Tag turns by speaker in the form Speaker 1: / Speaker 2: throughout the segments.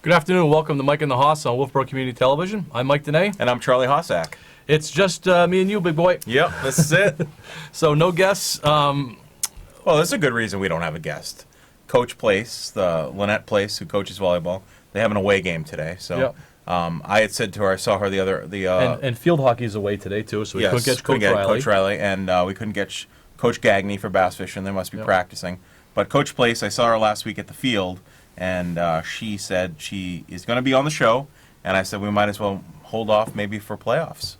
Speaker 1: Good afternoon. Welcome to Mike and the Hoss on Wolfeboro Community Television. I'm Mike Danais.
Speaker 2: And I'm Charlie Hossack.
Speaker 1: It's just me and you, big boy.
Speaker 2: Yep, this is it.
Speaker 1: So no guests.
Speaker 2: Well, there's a good reason we don't have a guest. Coach Place, the Lynette Place, who coaches volleyball, they have an away game today. So
Speaker 1: Yep.
Speaker 2: I had said to her, I saw her
Speaker 1: and field hockey's away today too, so we couldn't get
Speaker 2: Coach Riley, and we couldn't get Coach Gagney for bass fishing. They must be practicing. But Coach Place, I saw her last week at the field, and she said she is going to be on the show. And I said we might as well hold off maybe for playoffs,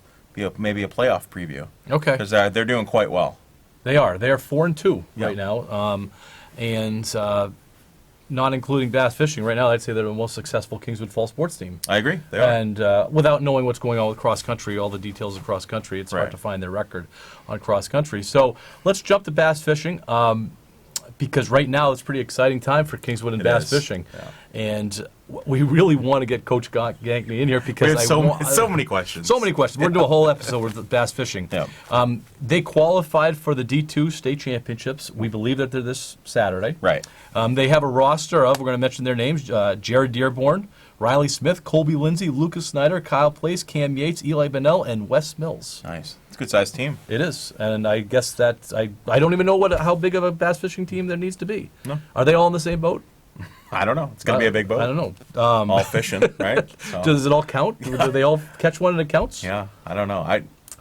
Speaker 2: maybe a playoff preview.
Speaker 1: Okay.
Speaker 2: Because they're doing quite well.
Speaker 1: They are 4-2
Speaker 2: Yep.
Speaker 1: right now, and not including bass fishing. Right now, I'd say they're the most successful Kingswood Fall sports team.
Speaker 2: I agree. They are.
Speaker 1: And without knowing what's going on with cross country, all the details of cross country, it's hard
Speaker 2: Right.
Speaker 1: to find their record on cross country. So let's jump to bass fishing. Because right now it's a pretty exciting time for Kingswood and bass fishing.
Speaker 2: Yeah.
Speaker 1: And we really want to get Coach Gagney in here because
Speaker 2: We have so many questions.
Speaker 1: So many questions. We're going to do a whole episode with bass fishing.
Speaker 2: Yeah.
Speaker 1: They qualified for the D2 state championships. We believe that they're this Saturday.
Speaker 2: Right.
Speaker 1: They have a roster of, we're going to mention their names, Jared Dearborn, Riley Smith, Colby Lindsay, Lucas Snyder, Kyle Place, Cam Yates, Eli Bennell, and Wes Mills.
Speaker 2: Nice. It's a good-sized team.
Speaker 1: It is, and I guess that I don't even know how big of a bass fishing team there needs to be.
Speaker 2: No.
Speaker 1: Are they all in the same boat?
Speaker 2: I don't know. It's going to be a big boat.
Speaker 1: I don't know.
Speaker 2: All fishing, right? So.
Speaker 1: Does it all count? Do they all catch one and it counts?
Speaker 2: Yeah, I don't know.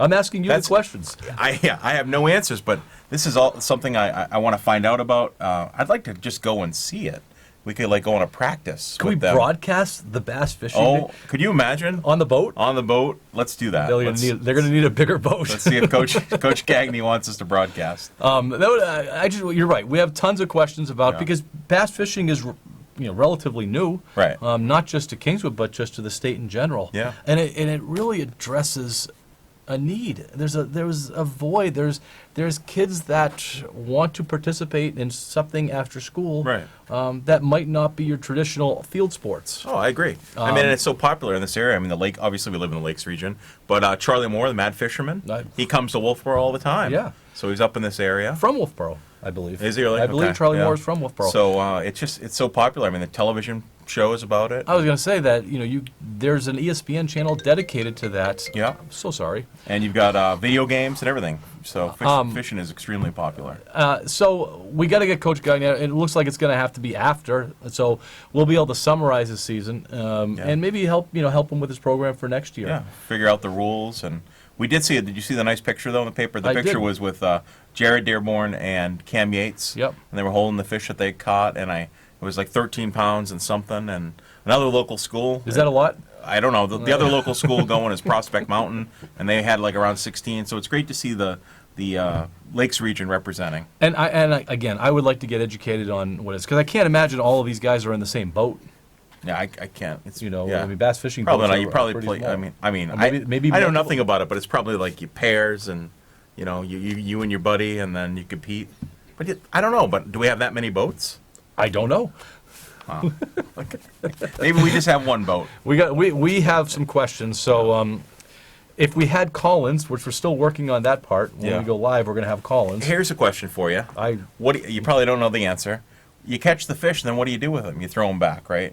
Speaker 1: I'm asking you the questions.
Speaker 2: I have no answers, but this is all something I want to find out about. I'd like to just go and see it. We could go on a practice.
Speaker 1: Can we
Speaker 2: with them.
Speaker 1: broadcast the bass fishing?
Speaker 2: Oh, could you imagine?
Speaker 1: On the boat?
Speaker 2: On the boat. Let's do that.
Speaker 1: They're going to need a bigger boat.
Speaker 2: Let's see if Coach Gagney wants us to broadcast.
Speaker 1: You're right. We have tons of questions about because bass fishing is relatively new,
Speaker 2: right?
Speaker 1: Not just to Kingswood, but just to the state in general.
Speaker 2: Yeah.
Speaker 1: And it really addresses a need. There's a void. There's kids that want to participate in something after school,
Speaker 2: right?
Speaker 1: That might not be your traditional field sports.
Speaker 2: Oh, I agree. I mean, it's so popular in this area. I mean, the lake. Obviously, we live in the Lakes region, but Charlie Moore, the Mad Fisherman, he comes to Wolfeboro all the time.
Speaker 1: Yeah.
Speaker 2: So he's up in this area.
Speaker 1: From Wolfeboro, I believe.
Speaker 2: Is he really?
Speaker 1: I believe Charlie Moore is from Wolfeboro.
Speaker 2: So it's so popular. I mean, the television shows about it.
Speaker 1: I was going to say that there's an ESPN channel dedicated to that.
Speaker 2: Yeah.
Speaker 1: I'm so sorry.
Speaker 2: And you've got video games and everything. So fishing is extremely popular.
Speaker 1: So we got to get Coach Gagney. It looks like it's going to have to be after. So we'll be able to summarize his season and maybe help him with his program for next year.
Speaker 2: Yeah. Figure out the rules. And we did see it. Did you see the nice picture though in the paper? The picture was with Jared Dearborn and Cam Yates.
Speaker 1: Yep.
Speaker 2: And they were holding the fish that they caught, and it was like 13 pounds and something. And another local school.
Speaker 1: Is that a lot?
Speaker 2: I don't know. The other local school going is Prospect Mountain, and they had around 16. So it's great to see the Lakes region representing.
Speaker 1: And again, I would like to get educated on what it is, because I can't imagine all of these guys are in the same boat.
Speaker 2: Yeah, I can't. It's
Speaker 1: I mean, bass fishing.
Speaker 2: Probably
Speaker 1: boats
Speaker 2: not. You probably play.
Speaker 1: Small.
Speaker 2: I mean,
Speaker 1: maybe
Speaker 2: I know nothing about it, but it's probably like you pairs and you and your buddy, and then you compete. But I don't know. But do we have that many boats?
Speaker 1: I don't know.
Speaker 2: Wow. Maybe we just have one boat.
Speaker 1: We have some questions. So if we had call-ins, which we're still working on that part, when we go live, we're going to have call-ins.
Speaker 2: Here's a question for you. You probably don't know the answer. You catch the fish, and then what do you do with them? You throw them back, right?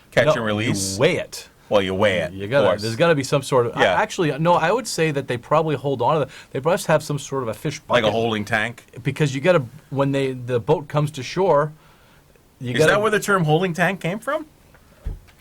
Speaker 2: Catch and release.
Speaker 1: You weigh it.
Speaker 2: Well, you weigh it.
Speaker 1: There's got to be some sort of.
Speaker 2: Yeah.
Speaker 1: Actually, no. I would say that they probably hold on to them. They must have some sort of a fish bucket.
Speaker 2: Like a holding tank.
Speaker 1: Because you got to, when the boat comes to shore.
Speaker 2: Is that where the term holding tank came from?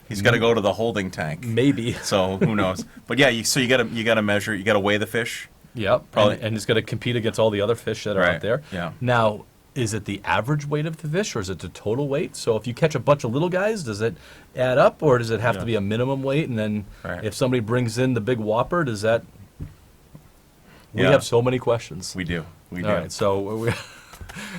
Speaker 2: He's got to go to the holding tank.
Speaker 1: Maybe.
Speaker 2: So who knows? But yeah, so you got to measure. You got to weigh the fish.
Speaker 1: Yep. Probably, and it's got to compete against all the other fish that are out there.
Speaker 2: Yeah.
Speaker 1: Now, is it the average weight of the fish, or is it the total weight? So if you catch a bunch of little guys, does it add up, or does it have to be a minimum weight? And then if somebody brings in the big whopper, does that? We have so many questions.
Speaker 2: We do. All
Speaker 1: right. So.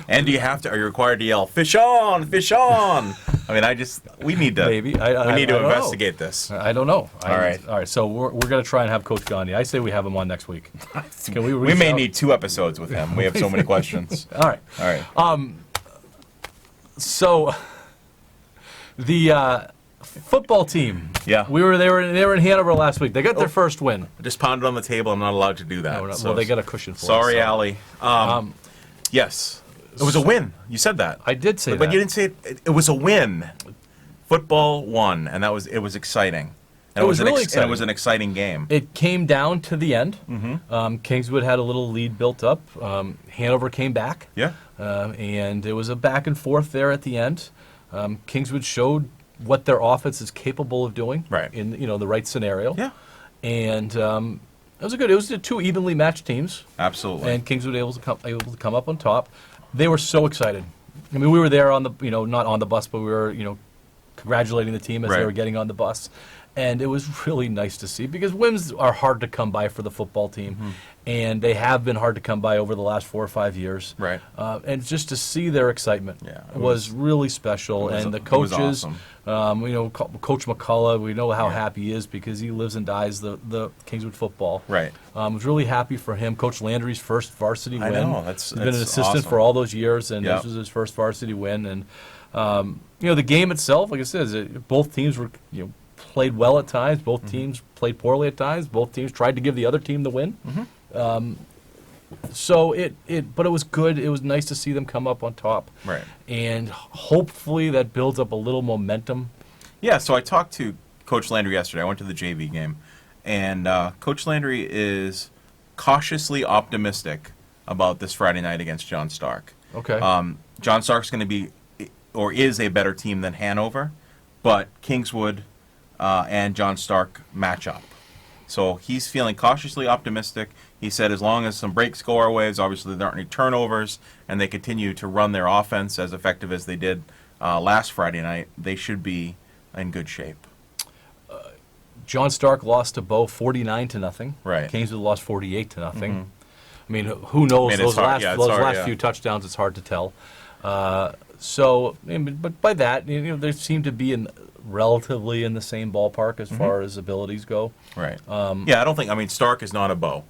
Speaker 2: And do you have to? Are you required to yell "fish on, fish on"? I mean, we need to.
Speaker 1: Maybe
Speaker 2: we need to investigate this.
Speaker 1: I don't know.
Speaker 2: All
Speaker 1: right. So we're going to try and have Coach Gagney. I say we have him on next week.
Speaker 2: Can we may need 2 episodes with him. We have so many questions.
Speaker 1: All right. So the football team.
Speaker 2: Yeah.
Speaker 1: They were in Hanover last week. They got their first win.
Speaker 2: I just pounded on the table. I'm not allowed to do that.
Speaker 1: Well, they got a cushion for us.
Speaker 2: Sorry, Allie. Yes. It was a win. You said that.
Speaker 1: I did say that.
Speaker 2: But you didn't say it. It was a win. football won, and it was exciting. And
Speaker 1: it was really
Speaker 2: And
Speaker 1: exciting.
Speaker 2: it was an exciting game.
Speaker 1: It came down to the end. Kingswood had a little lead built up. Hanover came back.
Speaker 2: Yeah.
Speaker 1: And it was a back and forth there at the end. Kingswood showed what their offense is capable of doing in the right scenario.
Speaker 2: Yeah.
Speaker 1: And it was it was the two evenly matched teams.
Speaker 2: Absolutely.
Speaker 1: And Kingswood able to come up on top. They were so excited. I mean, we were there on the not on the bus, but we were congratulating the team as they were getting on the bus. And it was really nice to see because wins are hard to come by for the football team. And they have been hard to come by over the last 4 or 5 years.
Speaker 2: Right.
Speaker 1: And just to see their excitement
Speaker 2: it
Speaker 1: was really special. And the coaches,
Speaker 2: awesome.
Speaker 1: Coach McCullough, we know how happy he is because he lives and dies the Kingswood football.
Speaker 2: Right.
Speaker 1: Was really happy for him. Coach Landry's first varsity win.
Speaker 2: I know.
Speaker 1: He's been an assistant
Speaker 2: awesome.
Speaker 1: for all those years, and this was his first varsity win. And the game itself, like I said, both teams were played well at times. Both teams played poorly at times. Both teams tried to give the other team the win. So but it was good. It was nice to see them come up on top.
Speaker 2: Right.
Speaker 1: And hopefully that builds up a little momentum.
Speaker 2: Yeah, so I talked to Coach Landry yesterday. I went to the JV game. And Coach Landry is cautiously optimistic about this Friday night against John Stark.
Speaker 1: Okay.
Speaker 2: John Stark's going to be, or is a better team than Hanover, but Kingswood and John Stark match up. So he's feeling cautiously optimistic. He said as long as some breaks go our ways, obviously there aren't any turnovers, and they continue to run their offense as effective as they did last Friday night, they should be in good shape.
Speaker 1: John Stark lost to Bow 49-0.
Speaker 2: Right.
Speaker 1: Kingswood lost 48-0. I mean, who knows? Those last few touchdowns, it's hard to tell. But by that, they seem to be relatively in the same ballpark as far as abilities go.
Speaker 2: Right. I don't think. Stark is not a Bow,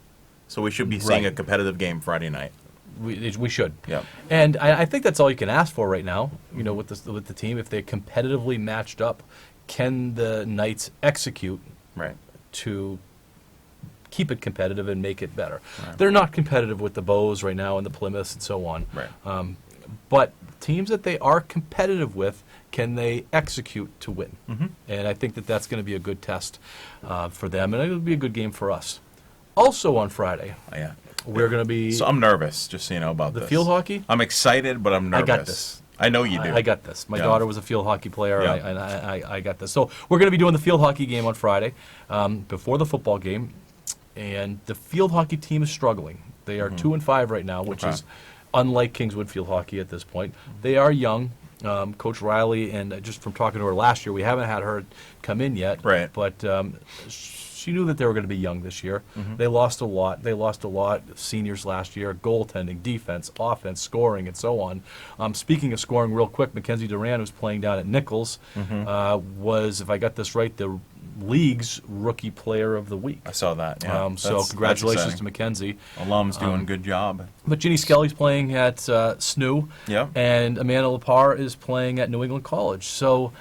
Speaker 2: so we should be seeing a competitive game Friday night.
Speaker 1: We should.
Speaker 2: Yeah.
Speaker 1: And I think that's all you can ask for right now. With the team, if they're competitively matched up, can the Knights execute to keep it competitive and make it better? Right. They're not competitive with the Bows right now and the Plymouths and so on.
Speaker 2: Right.
Speaker 1: But teams that they are competitive with, can they execute to win? And I think that's going to be a good test for them, and it'll be a good game for us. Also on Friday, we're going to be...
Speaker 2: So I'm nervous, just so you know about this.
Speaker 1: The field hockey?
Speaker 2: I'm excited, but I'm nervous.
Speaker 1: I got this.
Speaker 2: I know you do.
Speaker 1: I got this. My daughter was a field hockey player, and I got this. So we're going to be doing the field hockey game on Friday before the football game, and the field hockey team is struggling. They are 2-5 right now, which is unlike Kingswood field hockey at this point. They are young. Coach Riley, and just from talking to her last year, we haven't had her come in yet.
Speaker 2: Right.
Speaker 1: But she knew that they were going to be young this year. They lost a lot. They lost a lot of seniors last year, goaltending, defense, offense, scoring, and so on. Speaking of scoring real quick, Mackenzie Duran, who's playing down at Nichols, was, if I got this right, the league's rookie player of the week.
Speaker 2: I saw that. Yeah.
Speaker 1: So congratulations to Mackenzie.
Speaker 2: Alum's doing a good job.
Speaker 1: But Ginny Skelly's playing at SNU, and Amanda Lepar is playing at New England College. So,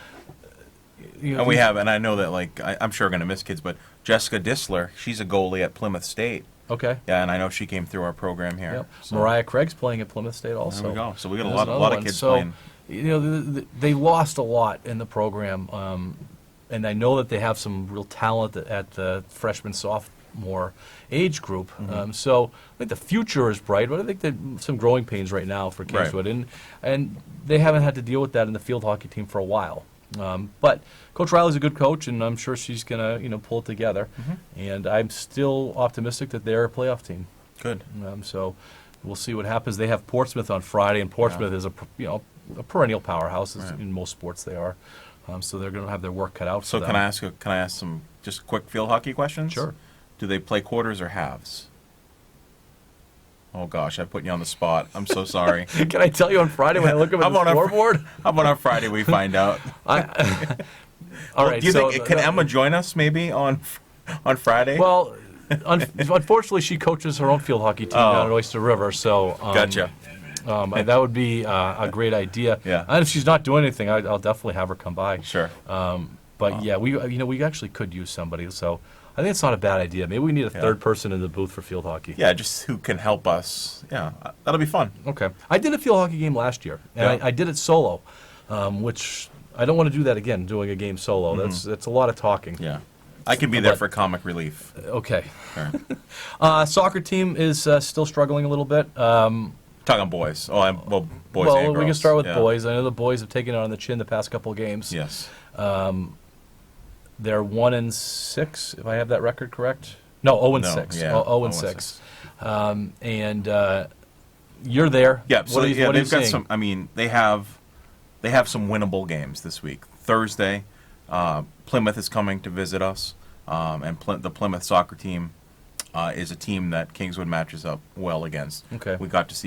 Speaker 2: and I know that I'm sure we're going to miss kids, but Jessica Disler, she's a goalie at Plymouth State.
Speaker 1: Okay.
Speaker 2: Yeah, and I know she came through our program here.
Speaker 1: Yep. So. Mariah Craig's playing at Plymouth State also.
Speaker 2: There we go. So we got a lot of kids playing.
Speaker 1: They lost a lot in the program. And I know that they have some real talent at the freshman, sophomore age group. So I think the future is bright, but I think that some growing pains right now for Kingswood.
Speaker 2: Right.
Speaker 1: And they haven't had to deal with that in the field hockey team for a while. But Coach Riley's a good coach, and I'm sure she's going to pull it together. And I'm still optimistic that they're a playoff team.
Speaker 2: Good.
Speaker 1: So we'll see what happens. They have Portsmouth on Friday, and Portsmouth is a perennial powerhouse. In most sports they are. So they're going to have their work cut out.
Speaker 2: So
Speaker 1: for
Speaker 2: can
Speaker 1: them.
Speaker 2: I ask some just quick field hockey questions?
Speaker 1: Sure.
Speaker 2: Do they play quarters or halves? Oh gosh, I put you on the spot. I'm so sorry.
Speaker 1: Can I tell you on Friday when I look up at the scoreboard?
Speaker 2: How about on Friday we find out?
Speaker 1: All right.
Speaker 2: Do you think can Emma join us maybe on Friday?
Speaker 1: Well, unfortunately, she coaches her own field hockey team down at Oyster River. So
Speaker 2: gotcha.
Speaker 1: That would be a great idea.
Speaker 2: Yeah.
Speaker 1: And if she's not doing anything, I'll definitely have her come by.
Speaker 2: Sure.
Speaker 1: But we actually could use somebody. So I think it's not a bad idea. Maybe we need a third person in the booth for field hockey.
Speaker 2: Yeah, just who can help us. Yeah, that'll be fun.
Speaker 1: Okay. I did a field hockey game last year, and I did it solo, which I don't want to do that again, doing a game solo. That's a lot of talking.
Speaker 2: Yeah. I can be there for comic relief.
Speaker 1: Okay.
Speaker 2: All right.
Speaker 1: Soccer team is still struggling a little bit.
Speaker 2: Talking boys. Boys and girls.
Speaker 1: Well, we can start with boys. I know the boys have taken it on the chin the past couple of games.
Speaker 2: Yes.
Speaker 1: They're 1-6, if I have that record correct. No, 0-6.
Speaker 2: Yeah,
Speaker 1: 0-6. And you're there.
Speaker 2: Yeah.
Speaker 1: What
Speaker 2: So
Speaker 1: are you
Speaker 2: they've got
Speaker 1: seeing?
Speaker 2: some. I mean, they have some winnable games this week. Thursday, Plymouth is coming to visit us, and the Plymouth soccer team is a team that Kingswood matches up well against.
Speaker 1: Okay.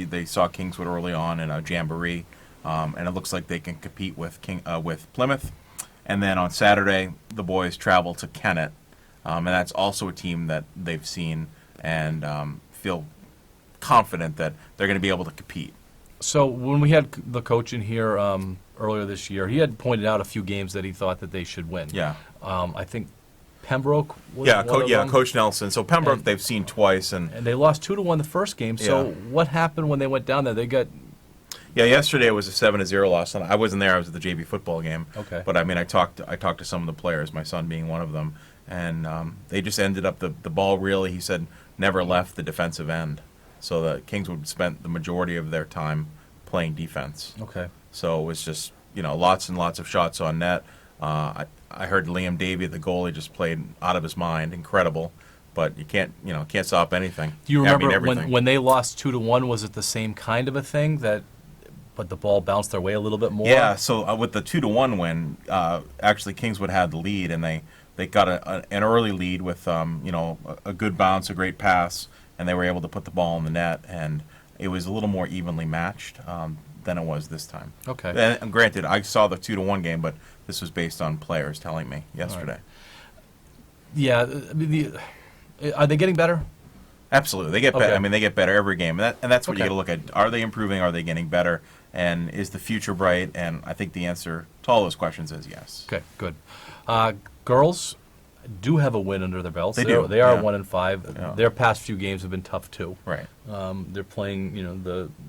Speaker 2: They saw Kingswood early on in a jamboree, and it looks like they can compete with Plymouth. And then on Saturday, the boys travel to Kennet, and that's also a team that they've seen and feel confident that they're going to be able to compete.
Speaker 1: So when we had the coach in here earlier this year, he had pointed out a few games that he thought that they should win.
Speaker 2: Yeah.
Speaker 1: I think Pembroke was one of them.
Speaker 2: Coach Nelson. So Pembroke
Speaker 1: And-
Speaker 2: they've seen twice, and
Speaker 1: And they lost 2-1 the first game. So
Speaker 2: Yeah.
Speaker 1: what happened when they went down there? They got
Speaker 2: yesterday was a 7-0 loss. And I wasn't there. I was at the JV football game.
Speaker 1: Okay.
Speaker 2: But I mean, I talked to some of the players, my son being one of them, and they just ended up the ball really. He said never left the defensive end, so the Kingswood spent the majority of their time playing defense.
Speaker 1: okay.
Speaker 2: So it was just lots and lots of shots on net. I heard Liam Davey, the goalie, just played out of his mind, incredible. But you can't stop anything.
Speaker 1: Do you remember
Speaker 2: everything.
Speaker 1: when they lost 2-1? Was it the same kind of a thing but the ball bounced their way a little bit more?
Speaker 2: Yeah. So with the 2-1 win, actually Kingswood had the lead, and they got an early lead with a good bounce, a great pass, and they were able to put the ball in the net, and it was a little more evenly matched than it was this time.
Speaker 1: Okay.
Speaker 2: And granted, I saw the 2-1 game, but this was based on players telling me yesterday.
Speaker 1: Yeah. I mean, are they getting better?
Speaker 2: Absolutely, they get better.
Speaker 1: Okay.
Speaker 2: I mean, they get better every game, and that's what you
Speaker 1: Okay.
Speaker 2: got to look at. Are they improving? Are they getting better? And is the future bright? And I think the answer to all those questions is yes.
Speaker 1: Okay, good. Girls do have a win under their belts.
Speaker 2: They do,
Speaker 1: They are
Speaker 2: yeah.
Speaker 1: 1-5.
Speaker 2: Yeah.
Speaker 1: Their past few games have been tough too.
Speaker 2: Right.
Speaker 1: They're playing,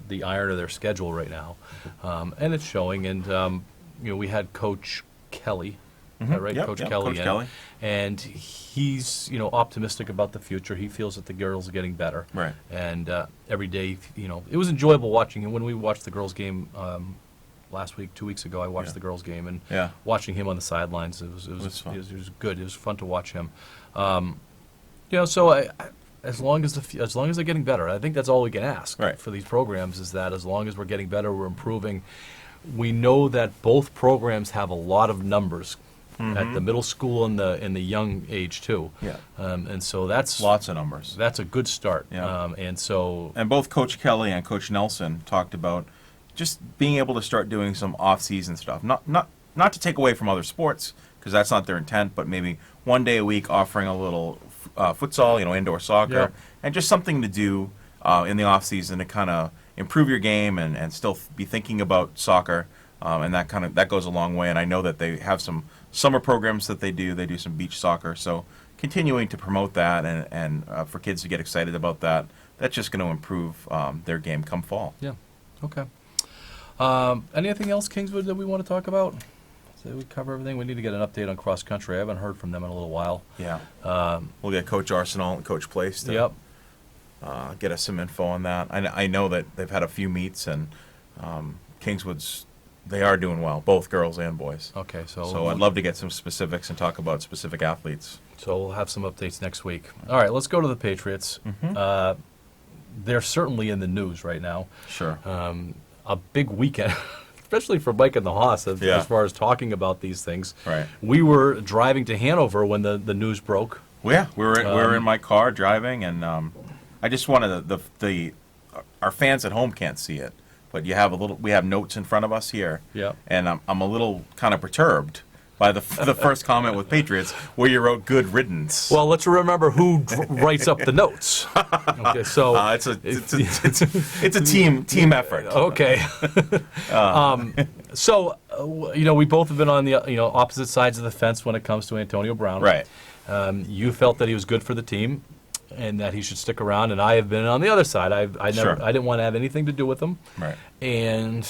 Speaker 1: the iron of their schedule right now, and it's showing. And we had Coach Kelly, is that right?
Speaker 2: Yep,
Speaker 1: Coach
Speaker 2: yep,
Speaker 1: Kelly,
Speaker 2: Coach Kelly.
Speaker 1: and he's optimistic about the future. He feels that the girls are getting better.
Speaker 2: Right.
Speaker 1: And every day, it was enjoyable watching him when we watched the girls game. Last week, 2 weeks ago, I watched
Speaker 2: Yeah.
Speaker 1: the girls' game, and
Speaker 2: Yeah.
Speaker 1: watching him on the sidelines, it was
Speaker 2: fun.
Speaker 1: it was good. It was fun to watch him. So as long as they're getting better, I think that's all we can ask
Speaker 2: Right.
Speaker 1: for these programs. Is that as long as we're getting better, we're improving. We know that both programs have a lot of numbers at the middle school and the young age too.
Speaker 2: Yeah.
Speaker 1: And so that's
Speaker 2: Lots of numbers.
Speaker 1: that's a good start.
Speaker 2: Yeah.
Speaker 1: And so
Speaker 2: And both Coach Kelly and Coach Nelson talked about just being able to start doing some off-season stuff. Not to take away from other sports, because that's not their intent, but maybe one day a week offering a little futsal, indoor soccer,
Speaker 1: Yeah.
Speaker 2: and just something to do in the off-season to kind of improve your game and still be thinking about soccer. And that goes a long way. And I know that they have some summer programs that they do. They do some beach soccer. So continuing to promote that and for kids to get excited about that, that's just going to improve their game come fall.
Speaker 1: yeah, okay. Anything else, Kingswood, that we want to talk about? Did we cover everything? We need to get an update on cross country. I haven't heard from them in a little while.
Speaker 2: Yeah. We'll get Coach Arsenal and Coach Place to
Speaker 1: Yep.
Speaker 2: get us some info on that. I know that they've had a few meets, and Kingswood's, they are doing well, both girls and boys.
Speaker 1: Okay,
Speaker 2: So I'd love to get some specifics and talk about specific athletes.
Speaker 1: So we'll have some updates next week. All right, let's go to the Patriots. They're certainly in the news right now.
Speaker 2: Sure.
Speaker 1: A big weekend, especially for Mike and the Hoss,
Speaker 2: Yeah.
Speaker 1: as far as talking about these things.
Speaker 2: Right.
Speaker 1: We were driving to Hanover when the news broke.
Speaker 2: Well, yeah, we were in my car driving, and I just wanted our fans at home can't see it, but we have notes in front of us here.
Speaker 1: Yeah.
Speaker 2: And I'm a little kind of perturbed by the first comment with Patriots, where you wrote "good riddance."
Speaker 1: Well, let's remember who writes up the notes. Okay, so
Speaker 2: it's a team effort.
Speaker 1: okay. So we both have been on the opposite sides of the fence when it comes to Antonio Brown.
Speaker 2: Right.
Speaker 1: You felt that he was good for the team, and that he should stick around. And I have been on the other side. I
Speaker 2: Sure.
Speaker 1: didn't want to have anything to do with him.
Speaker 2: Right.
Speaker 1: And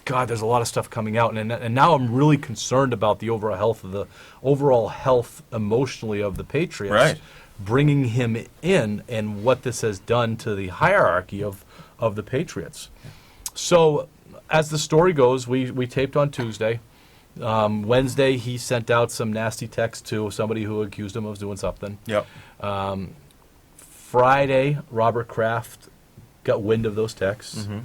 Speaker 1: God, there's a lot of stuff coming out, and now I'm really concerned about the overall health emotionally of the Patriots.
Speaker 2: Right.
Speaker 1: Bringing him in and what this has done to the hierarchy of the Patriots. So, as the story goes, we taped on Tuesday. Wednesday, he sent out some nasty text to somebody who accused him of doing something.
Speaker 2: Yep.
Speaker 1: Friday, Robert Kraft got wind of those texts.
Speaker 2: Mm-hmm.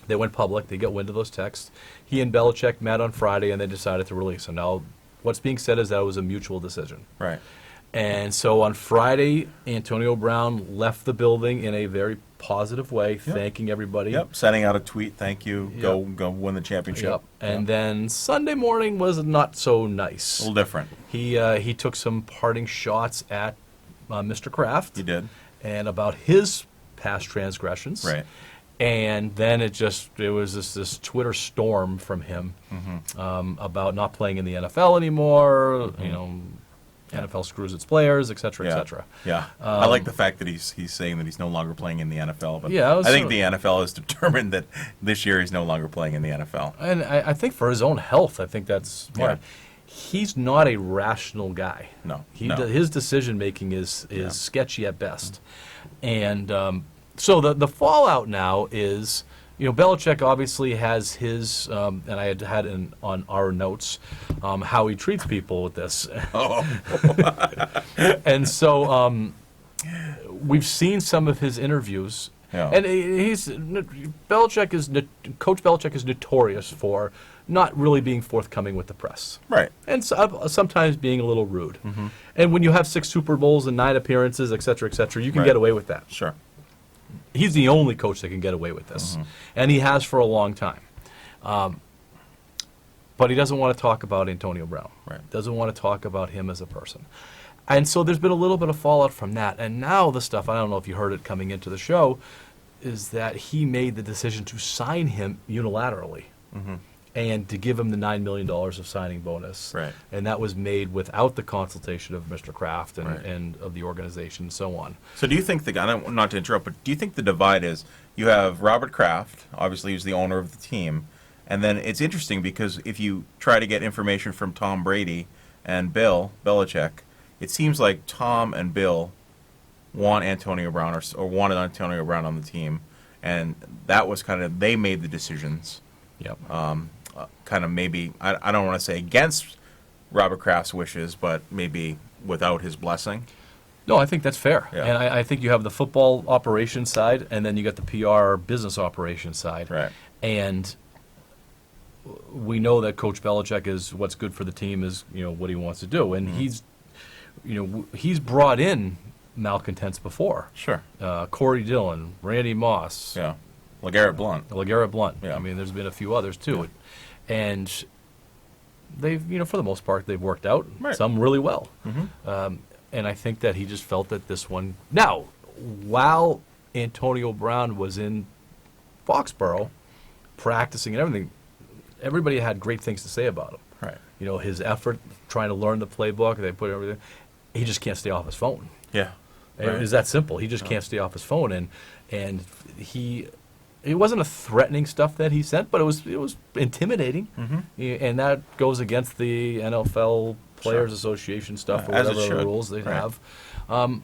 Speaker 1: They went public. They got wind of those texts. He and Belichick met on Friday, and they decided to release them. Now, what's being said is that it was a mutual decision.
Speaker 2: Right.
Speaker 1: And so on Friday, Antonio Brown left the building in a very positive way, thanking everybody.
Speaker 2: Yep. Sending out a tweet, thank you,
Speaker 1: Yep.
Speaker 2: go win the championship.
Speaker 1: Yep. And then Sunday morning was not so nice.
Speaker 2: A little different.
Speaker 1: He took some parting shots at Mr. Kraft.
Speaker 2: He did.
Speaker 1: And about his past transgressions.
Speaker 2: Right.
Speaker 1: And then it was this Twitter storm from him about not playing in the NFL anymore, NFL screws its players, et cetera, et cetera.
Speaker 2: Yeah. I like the fact that he's saying that he's no longer playing in the NFL. But
Speaker 1: Yeah,
Speaker 2: I think the NFL has determined that this year he's no longer playing in the NFL.
Speaker 1: And I think for his own health, I think that's smart.
Speaker 2: Yeah.
Speaker 1: He's not a rational guy.
Speaker 2: No.
Speaker 1: His decision making is sketchy at best. And so the fallout now is, Belichick obviously has his, and I had on our notes, how he treats people with this.
Speaker 2: Oh.
Speaker 1: And so we've seen some of his interviews.
Speaker 2: Yeah.
Speaker 1: And Coach Belichick is notorious for not really being forthcoming with the press.
Speaker 2: Right.
Speaker 1: And sometimes being a little rude. Mm-hmm. And when you have 6 Super Bowls and 9 appearances, et cetera, you can get away with that.
Speaker 2: Sure.
Speaker 1: He's the only coach that can get away with this. Mm-hmm. And he has for a long time. But he doesn't want to talk about Antonio Brown.
Speaker 2: Right.
Speaker 1: Doesn't want to talk about him as a person. And so there's been a little bit of fallout from that. And now the stuff, I don't know if you heard it coming into the show, is that he made the decision to sign him unilaterally. Mm-hmm. And to give him the $9 million of signing bonus.
Speaker 2: Right.
Speaker 1: And that was made without the consultation of Mr. Kraft and of the organization and so on.
Speaker 2: So do you think not to interrupt, but do you think the divide is you have Robert Kraft, obviously who's the owner of the team, and then it's interesting because if you try to get information from Tom Brady and Bill Belichick, it seems like Tom and Bill want Antonio Brown or wanted Antonio Brown on the team, and that was kind of, they made the decisions.
Speaker 1: Yep.
Speaker 2: Kind of maybe, I don't want to say against Robert Kraft's wishes, but maybe without his blessing.
Speaker 1: No, I think that's fair.
Speaker 2: Yeah.
Speaker 1: And I think you have the football operations side, and then you got the PR business operations side.
Speaker 2: Right.
Speaker 1: And we know that Coach Belichick is what's good for the team is, what he wants to do. And he's brought in malcontents before.
Speaker 2: Sure.
Speaker 1: Corey Dillon, Randy Moss.
Speaker 2: Yeah. LeGarrette Blount.
Speaker 1: Yeah.
Speaker 2: Yeah.
Speaker 1: I mean, there's been a few others too. Yeah. And they've, for the most part, they've worked out.
Speaker 2: Right.
Speaker 1: Some really well.
Speaker 2: Mm-hmm.
Speaker 1: And I think that he just felt that this one. Now, while Antonio Brown was in Foxborough, practicing and everything, everybody had great things to say about him.
Speaker 2: Right.
Speaker 1: His effort trying to learn the playbook, they put everything. He just can't stay off his phone.
Speaker 2: Yeah.
Speaker 1: Right. It's that simple. He just can't stay off his phone, and it wasn't a threatening stuff that he sent, but it was intimidating, and that goes against the NFL Players Association stuff or whatever the rules they have. And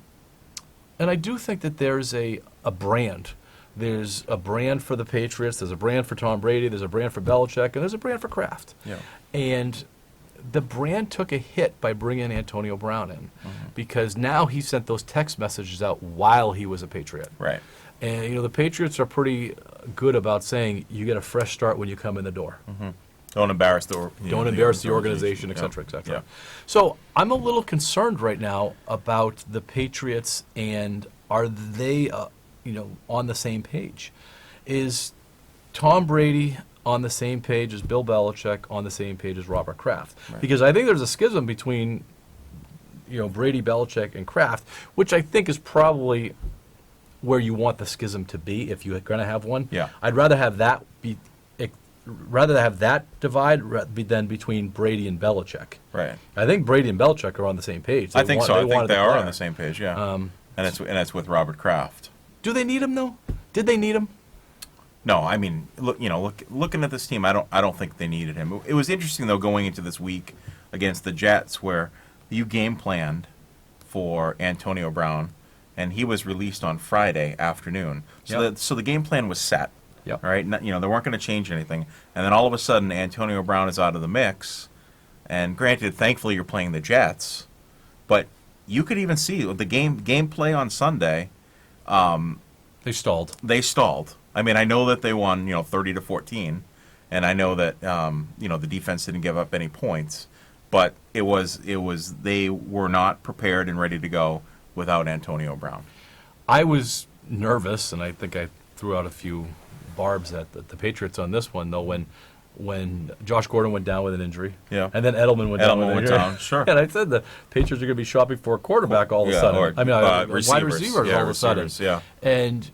Speaker 1: I do think that there's a brand. There's a brand for the Patriots. There's a brand for Tom Brady. There's a brand for Belichick, and there's a brand for Kraft.
Speaker 2: Yeah.
Speaker 1: And the brand took a hit by bringing Antonio Brown in because now he sent those text messages out while he was a Patriot.
Speaker 2: Right.
Speaker 1: And, the Patriots are pretty good about saying you get a fresh start when you come in the door.
Speaker 2: Mm-hmm. Don't embarrass the
Speaker 1: organization, et cetera, et cetera. Yeah. So I'm a little concerned right now about the Patriots and are they, on the same page? Is Tom Brady on the same page as Bill Belichick, on the same page as Robert Kraft?
Speaker 2: Right.
Speaker 1: Because I think there's a schism between, Brady, Belichick, and Kraft, which I think is probably where you want the schism to be if you're going to have one.
Speaker 2: Yeah.
Speaker 1: I'd rather have that divide than between Brady and Belichick.
Speaker 2: Right.
Speaker 1: I think Brady and Belichick are on the same page.
Speaker 2: I think so. I think they are on the same page. Yeah. And it's with Robert Kraft.
Speaker 1: Do they need him though? Did they need him?
Speaker 2: No, I mean, looking at this team, I don't think they needed him. It was interesting though going into this week against the Jets, where you game planned for Antonio Brown, and he was released on Friday afternoon. So the game plan was set.
Speaker 1: Yep.
Speaker 2: All right, they weren't going to change anything, and then all of a sudden Antonio Brown is out of the mix. And granted, thankfully you're playing the Jets, but you could even see the gameplay on Sunday.
Speaker 1: They stalled.
Speaker 2: I mean, I know that they won, 30-14, and I know that the defense didn't give up any points, but it was they were not prepared and ready to go without Antonio Brown.
Speaker 1: I was nervous, and I think I threw out a few barbs at the Patriots on this one, though, when Josh Gordon went down with an injury, and then Edelman went down with an injury.
Speaker 2: Sure.
Speaker 1: And I said the Patriots are going to be shopping for a quarterback all of a sudden. Wide receivers all of a sudden.
Speaker 2: Yeah.
Speaker 1: And,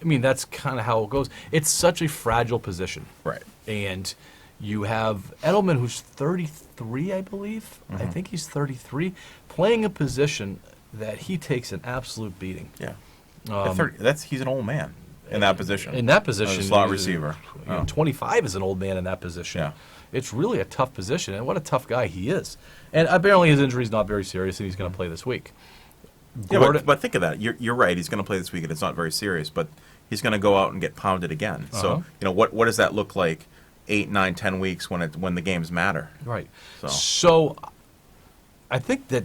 Speaker 1: I mean, that's kind of how it goes. It's such a fragile position.
Speaker 2: Right.
Speaker 1: And you have Edelman, who's 33, I believe.
Speaker 2: Mm-hmm.
Speaker 1: I think he's 33, playing a position that he takes an absolute beating.
Speaker 2: Yeah. He's an old man in that position.
Speaker 1: In that position.
Speaker 2: As a slot receiver.
Speaker 1: 25 is an old man in that position.
Speaker 2: Yeah.
Speaker 1: It's really a tough position, and what a tough guy he is. And apparently his injury is not very serious, and he's going to play this week.
Speaker 2: Yeah, but think of that. You're right. He's going to play this week, and it's not very serious, but he's going to go out and get pounded again. So, what does that look like 8, 9, 10 weeks when the games matter?
Speaker 1: Right.
Speaker 2: So
Speaker 1: I think that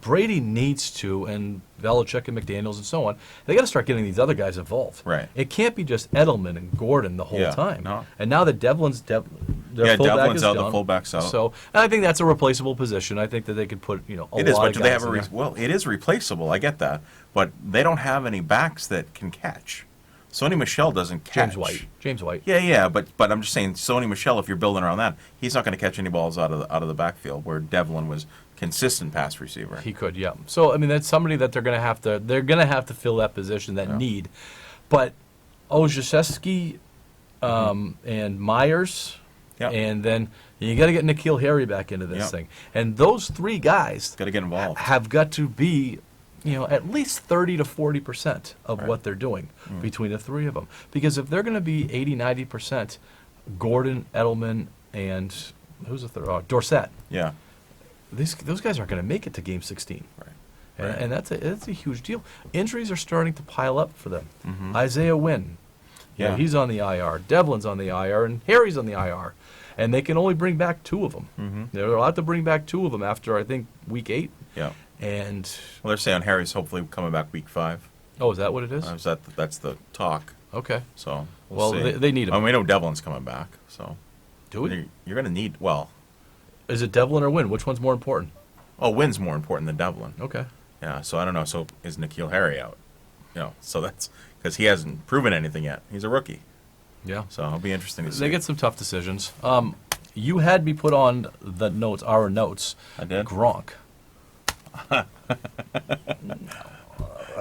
Speaker 1: Brady needs to, and Belichick and McDaniels and so on, they got to start getting these other guys involved.
Speaker 2: Right.
Speaker 1: It can't be just Edelman and Gordon the whole time.
Speaker 2: No.
Speaker 1: And now that Devlin's
Speaker 2: Devlin's out, the fullback's out.
Speaker 1: So, and I think that's a replaceable position. I think that they could put, a lot of guys
Speaker 2: but do they have
Speaker 1: in there.
Speaker 2: it is replaceable. I get that, but they don't have any backs that can catch. Sony Michel doesn't catch.
Speaker 1: James White.
Speaker 2: Yeah, but I'm just saying, Sony Michel, if you're building around that, he's not going to catch any balls out of the backfield, where Devlin was consistent pass receiver.
Speaker 1: He could, yeah. So I mean, that's somebody that they're going to have to fill that position, that need. But Orzechowski and Myers, and then you got to get N'Keal Harry back into this thing, and those three guys
Speaker 2: got to get involved.
Speaker 1: Have got to be, at least 30 to 40% of what they're doing between the three of them, because if they're going to be 80-90%, Gordon, Edelman, and who's the third? Dorsett.
Speaker 2: Yeah.
Speaker 1: Those guys aren't going to make it to Game 16.
Speaker 2: Right.
Speaker 1: And that's a huge deal. Injuries are starting to pile up for them.
Speaker 2: Mm-hmm.
Speaker 1: Isaiah Wynn, he's on the IR. Devlin's on the IR, and Harry's on the IR. And they can only bring back two of them.
Speaker 2: Mm-hmm.
Speaker 1: They're allowed to bring back two of them after, I think, Week 8.
Speaker 2: Yeah.
Speaker 1: And
Speaker 2: they're saying Harry's hopefully coming back Week 5.
Speaker 1: Oh, is that what it is?
Speaker 2: That's the talk.
Speaker 1: Okay.
Speaker 2: So
Speaker 1: well
Speaker 2: see.
Speaker 1: they need him.
Speaker 2: I mean, we know Devlin's coming back. So
Speaker 1: do we?
Speaker 2: You're going to need. Well,
Speaker 1: is it Devlin or Wynn? Which one's more important?
Speaker 2: Oh, Wynn's more important than Devlin.
Speaker 1: Okay.
Speaker 2: Yeah. So I don't know. So is N'Keal Harry out? So that's because he hasn't proven anything yet. He's a rookie.
Speaker 1: Yeah.
Speaker 2: So it'll be interesting to see.
Speaker 1: They get some tough decisions. You had me put on our notes.
Speaker 2: I did.
Speaker 1: Gronk.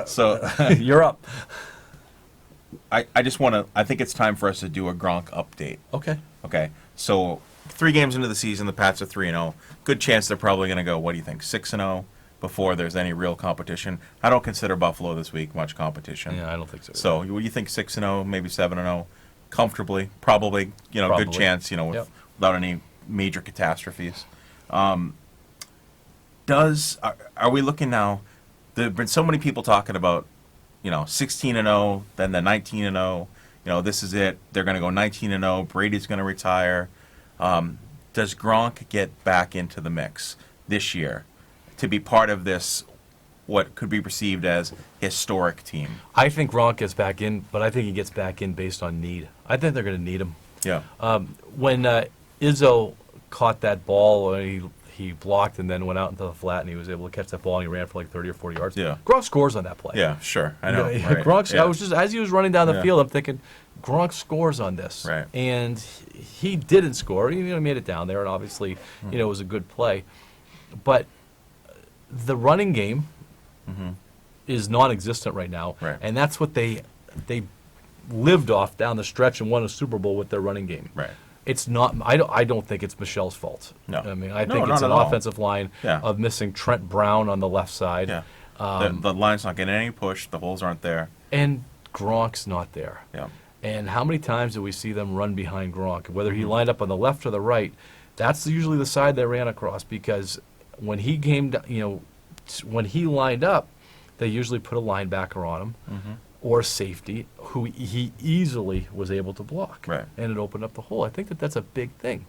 Speaker 2: So
Speaker 1: you're up.
Speaker 2: I just want to. I think it's time for us to do a Gronk update.
Speaker 1: Okay.
Speaker 2: So 3 games into the season, the Pats are 3-0. Good chance they're probably going to go. What do you think? 6-0 before there's any real competition. I don't consider Buffalo this week much competition.
Speaker 1: Yeah, I don't think so.
Speaker 2: So what do you think? 6-0, maybe 7-0, comfortably, probably. Good chance. Without any major catastrophes. Are we looking now? There have been so many people talking about, 16-0, then the 19-0. This is it. They're going to go 19-0. Brady's going to retire. Does Gronk get back into the mix this year to be part of this, what could be perceived as historic team?
Speaker 1: I think Gronk gets back in, but I think he gets back in based on need. I think they're going to need him.
Speaker 2: Yeah.
Speaker 1: When Izzo caught that ball, he blocked and then went out into the flat, and he was able to catch that ball, and he ran for like 30 or 40 yards.
Speaker 2: Yeah.
Speaker 1: Gronk scores on that play.
Speaker 2: Yeah, sure. I know. Right.
Speaker 1: Gronk,
Speaker 2: yeah.
Speaker 1: I was just, as he was running down the field, I'm thinking, Gronk scores on this.
Speaker 2: Right.
Speaker 1: And he didn't score. He made it down there, and obviously, it was a good play. But the running game is non-existent right now, and that's what they lived off down the stretch and won a Super Bowl with their running game.
Speaker 2: Right.
Speaker 1: It's not. I don't think it's Michel's fault.
Speaker 2: No.
Speaker 1: I mean, I think it's an offensive line of missing Trent Brown on the left side.
Speaker 2: Yeah. The line's not getting any push. The holes aren't there.
Speaker 1: And Gronk's not there.
Speaker 2: Yeah.
Speaker 1: And how many times do we see them run behind Gronk? Whether he lined up on the left or the right, that's usually the side they ran across, because when he came, when he lined up, they usually put a linebacker on him or safety who he easily was able to block.
Speaker 2: Right.
Speaker 1: And it opened up the hole. I think that that's a big thing,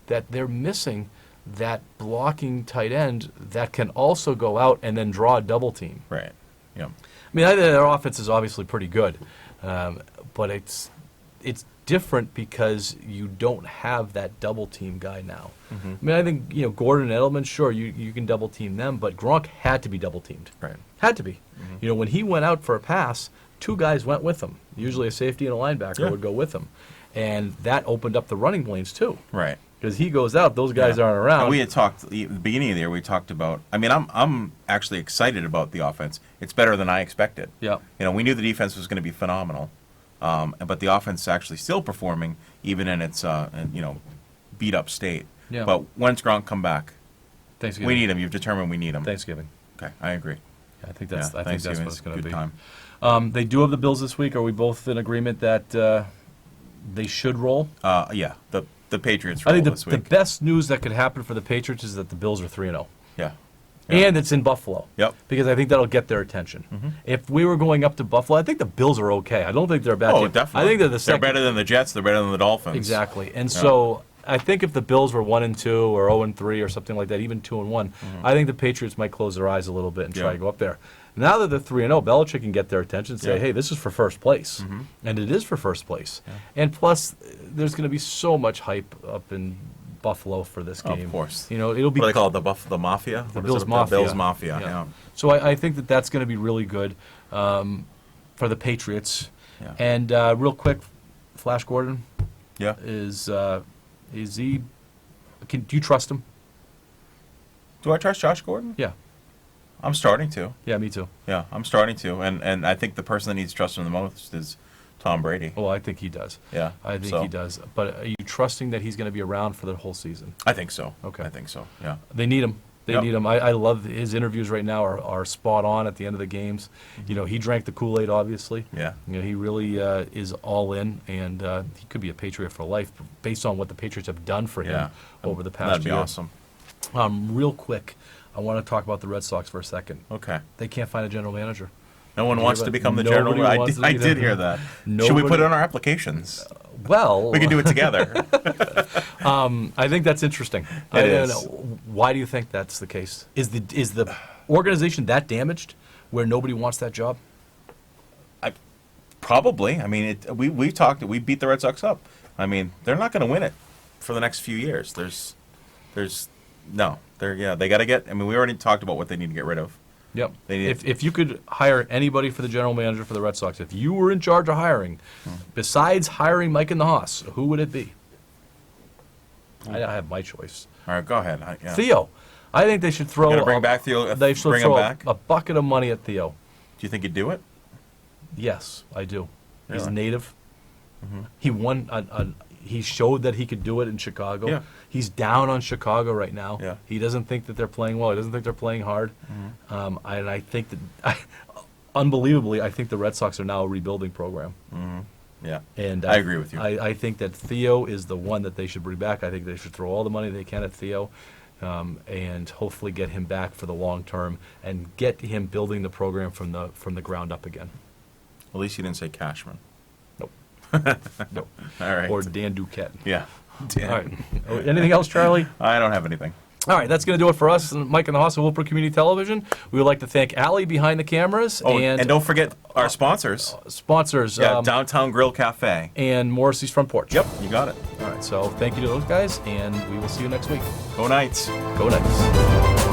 Speaker 1: that they're missing that blocking tight end that can also go out and then draw a double team.
Speaker 2: Right. Yeah.
Speaker 1: I mean, I think their offense is obviously pretty good, but it's different because you don't have that double team guy now. I mean, I think Gordon and Edelman, sure, you can double team them, but Gronk had to be double teamed.
Speaker 2: Right.
Speaker 1: Had to be. When he went out for a pass, two guys went with him. Usually a safety and a linebacker would go with him, and that opened up the running lanes too.
Speaker 2: Right.
Speaker 1: Because he goes out, those guys aren't around.
Speaker 2: And we had talked at the beginning of the year. We talked about. I mean, I'm actually excited about the offense. It's better than I expected.
Speaker 1: Yeah.
Speaker 2: We knew the defense was going to be phenomenal, but the offense is actually still performing even in its beat up state.
Speaker 1: Yeah.
Speaker 2: But when's Gronk come back?
Speaker 1: Thanksgiving.
Speaker 2: We need him. You've determined we need him.
Speaker 1: Thanksgiving.
Speaker 2: Okay, I agree.
Speaker 1: Yeah, I think that's what
Speaker 2: Thanksgiving's
Speaker 1: it's going
Speaker 2: a
Speaker 1: to
Speaker 2: good
Speaker 1: be.
Speaker 2: time.
Speaker 1: They do have the Bills this week. Are we both in agreement that they should roll?
Speaker 2: Yeah. The Patriots
Speaker 1: I
Speaker 2: roll
Speaker 1: think
Speaker 2: this
Speaker 1: the
Speaker 2: week.
Speaker 1: best news that could happen for the Patriots is that the Bills are 3-0.
Speaker 2: Yeah.
Speaker 1: And it's in Buffalo.
Speaker 2: Yep.
Speaker 1: Because I think that'll get their attention. If we were going up to Buffalo, I think the Bills are okay. I don't think they're a bad team.
Speaker 2: Definitely.
Speaker 1: I think they're the second.
Speaker 2: They're better than the Jets. They're better than the Dolphins.
Speaker 1: Exactly. And so I think if the Bills were 1-2 or 0-3 or something like that, even 2-1, I think the Patriots might close their eyes a little bit and try to go up there. Now that they're 3-0, Belichick can get their attention and say, hey, this is for first place. And it is for first place. And plus, there's going to be so much hype up in Buffalo for this game.
Speaker 2: Of course.
Speaker 1: It'll be.
Speaker 2: What do they call it? The Mafia?
Speaker 1: The
Speaker 2: What is
Speaker 1: Bills
Speaker 2: it?
Speaker 1: Mafia.
Speaker 2: The Bills Mafia, yeah.
Speaker 1: So I think that that's going to be really good for the Patriots.
Speaker 2: Yeah.
Speaker 1: And real quick, Flash Gordon
Speaker 2: Yeah.
Speaker 1: is he? Do you trust him?
Speaker 2: Do I trust Josh Gordon?
Speaker 1: Yeah.
Speaker 2: I'm starting to.
Speaker 1: Yeah, me too.
Speaker 2: Yeah, I'm starting to. And I think the person that needs to trust him the most is Tom Brady.
Speaker 1: Well, I think he does.
Speaker 2: Yeah.
Speaker 1: I think he does. But are you trusting that he's going to be around for the whole season?
Speaker 2: I think so.
Speaker 1: Okay.
Speaker 2: I think so, yeah.
Speaker 1: They need him. They
Speaker 2: Yep.
Speaker 1: need him. I love his interviews right now are spot on at the end of the games. He drank the Kool-Aid, obviously.
Speaker 2: Yeah.
Speaker 1: He really is all in, and he could be a Patriot for life based on what the Patriots have done for him over the past
Speaker 2: That'd be
Speaker 1: year.
Speaker 2: awesome.
Speaker 1: Real quick, I want to talk about the Red Sox for a second.
Speaker 2: Okay.
Speaker 1: They can't find a general manager.
Speaker 2: No one wants to become the
Speaker 1: Nobody
Speaker 2: general.
Speaker 1: wants to
Speaker 2: I
Speaker 1: be
Speaker 2: did
Speaker 1: the-
Speaker 2: hear that. Should we
Speaker 1: Nobody-
Speaker 2: put it on our applications?
Speaker 1: Well,
Speaker 2: We can do it together.
Speaker 1: I think that's interesting.
Speaker 2: It is.
Speaker 1: Why do you think that's the case? Is the organization that damaged where nobody wants that job?
Speaker 2: Probably. I mean, we beat the Red Sox up. I mean, they're not going to win it for the next few years. They got to get. I mean, we already talked about what they need to get rid of.
Speaker 1: Yep.
Speaker 2: They need
Speaker 1: If you could hire anybody for the general manager for the Red Sox, if you were in charge of hiring, besides hiring Mike and the Hoss, who would it be? I have my choice.
Speaker 2: All right, go ahead.
Speaker 1: Theo. I think they should throw.
Speaker 2: Gonna bring back Theo.
Speaker 1: They should
Speaker 2: bring him
Speaker 1: throw
Speaker 2: back.
Speaker 1: a bucket of money at Theo.
Speaker 2: Do you think he'd do it?
Speaker 1: Yes, I do. He's
Speaker 2: Really?
Speaker 1: native. He won. He showed that he could do it in Chicago.
Speaker 2: Yeah.
Speaker 1: He's down on Chicago right now.
Speaker 2: Yeah.
Speaker 1: He doesn't think that they're playing well. He doesn't think they're playing hard. I think that, unbelievably, I think the Red Sox are now a rebuilding program.
Speaker 2: Yeah.
Speaker 1: And
Speaker 2: I agree with you.
Speaker 1: I think that Theo is the one that they should bring back. I think they should throw all the money they can at Theo, and hopefully get him back for the long term and get him building the program from the ground up again.
Speaker 2: At least you didn't say Cashman.
Speaker 1: Nope. Nope.
Speaker 2: All right.
Speaker 1: Or Dan Duquette.
Speaker 2: Yeah.
Speaker 1: All right. Anything else, Charlie?
Speaker 2: I don't have anything.
Speaker 1: All right, that's going to do it for us, Mike and the Hoss of Wolfeboro Community Television. We would like to thank Allie behind the cameras
Speaker 2: And don't forget our sponsors.
Speaker 1: sponsors,
Speaker 2: Downtown Grill Cafe.
Speaker 1: and Morrissey's Front Porch.
Speaker 2: Yep, you got it.
Speaker 1: All right, so thank you to those guys, and we will see you next week.
Speaker 2: Go Knights.
Speaker 1: Go Knights.